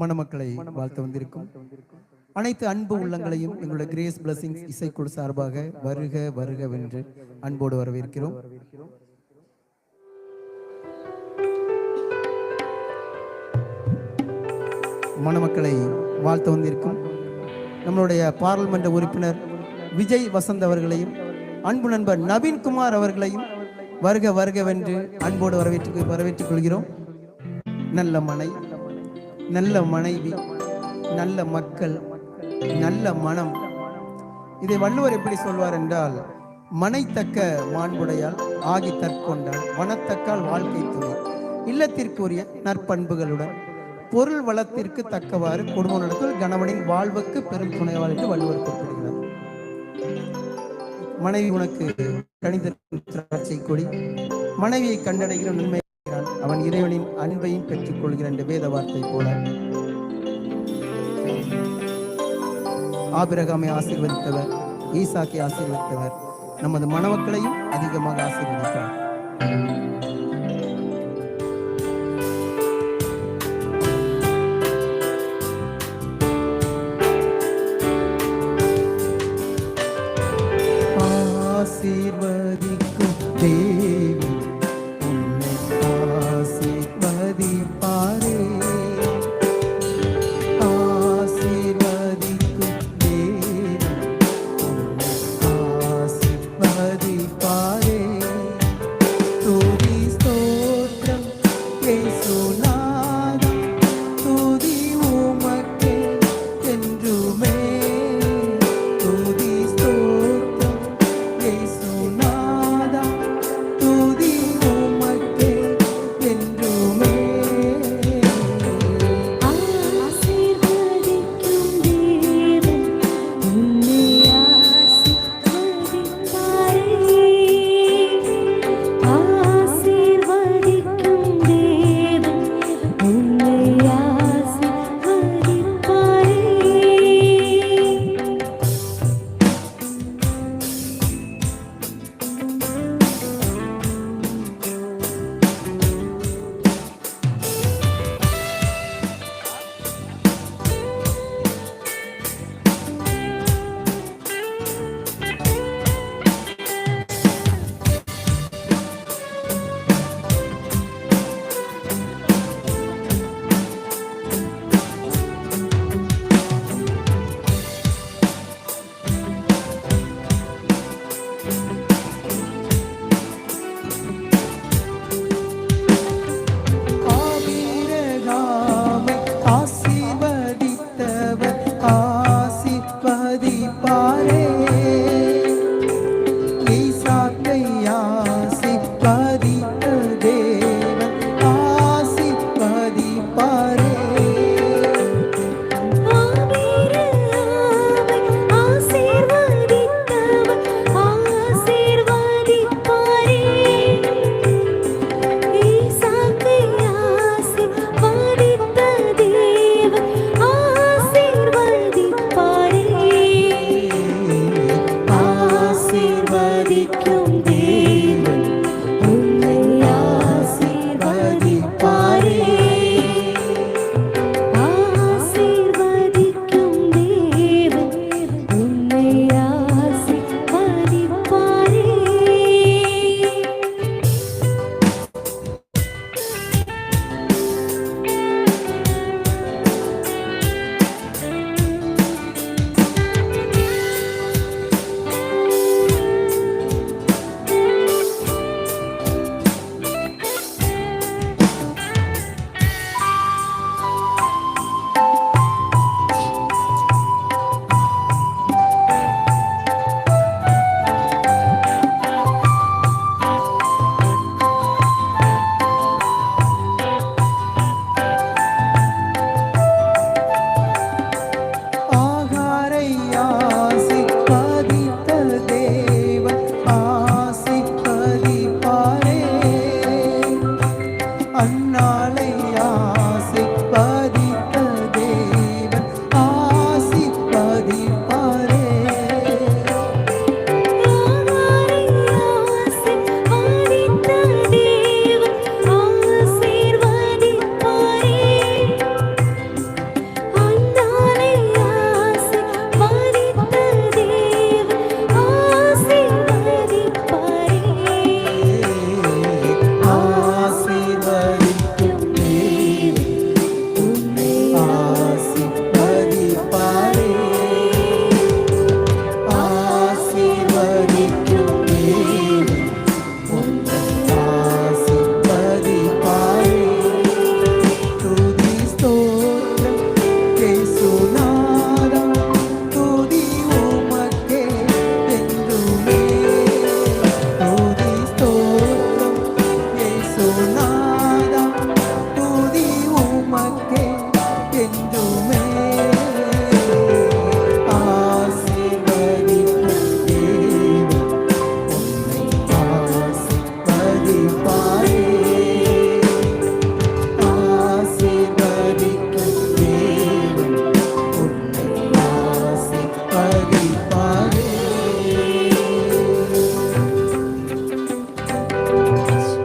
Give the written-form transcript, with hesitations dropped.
மணமக்களை வாழ்த்து வந்திருக்கும் அனைத்து அன்பு உள்ளங்களையும் எங்களுடைய கிரேஸ் பிளஸிங்ஸ் இசைக்குழு சார்பாக வருக வருகவென்று அன்போடு வரவேற்கிறோம். மணமக்களை வாழ்த்து வந்திருக்கும் நம்மளுடைய பாராளுமன்ற உறுப்பினர் விஜய் வசந்த் அவர்களையும் அன்பு நண்பர் நவீன்குமார் அவர்களையும் வருக வருகவென்று அன்போடு வரவேற்றுக் கொள்கிறோம். நல்ல மனை, நல்ல மனைவி, நல்ல மக்கள், நல்ல மனம். இதை வள்ளுவர் எப்படி சொல்வார் என்றால், மனைத்தக்க மாண்புடையால் ஆகி தற்கொண்டால் வனத்தக்கால் வாழ்க்கை துணை, இல்லத்திற்குரிய நற்பண்புகளுடன் பொருள் வளத்திற்கு தக்கவாறு குடும்பம் நடத்தல் கணவனின் வாழ்வுக்கு பெரும் துணைவாள் என்று வள்ளுவர் குறிப்பிடுகிறார். மனைவி உனக்கு கணித திராட்சை கொடி, மனைவியை கண்டடைகிற நன்மை அவன் இறைவனின் அன்பையும் பெற்றுக் கொள்கிறான் என்ற வேத வார்த்தை போல ஆபிரகாமை ஆசீர்வதித்தவர், ஈசாக்கை ஆசீர்வதித்தவர், நமது மணமக்களையும் அதிகமாக ஆசீர்வதித்தார். ஆசீர்வதிக்கும் தேவி உன்னை ஆசீர்வதிப்பாரே, ஆசீர்வதிக்கும் தேவி உன்னை ஆசீர்வதிப்பாரே. துதி ஸ்தோத்திரம் இயேசுநாதா, துதி உமக்கே என்றுமே. துதி ஸ்தோத்திரம் இயேசுநாதா, துதி உமக்கே என்றுமே. ஆசீர்வதிக்கும் தேவன் உன்னை ஆசீர்வதிப்பாரே, ஆசீர்வதிக்கும் தேவன் உன்னை ஆசீர்வதிப்பாரே. ஆபிரகாமை ஆசீர்வதித்தவர் ஆசீர்வதிப்பாரே, ஈசாக்கை ஆசீர்வதித்த தேவன் ஆசீர்வதிப்பாரே.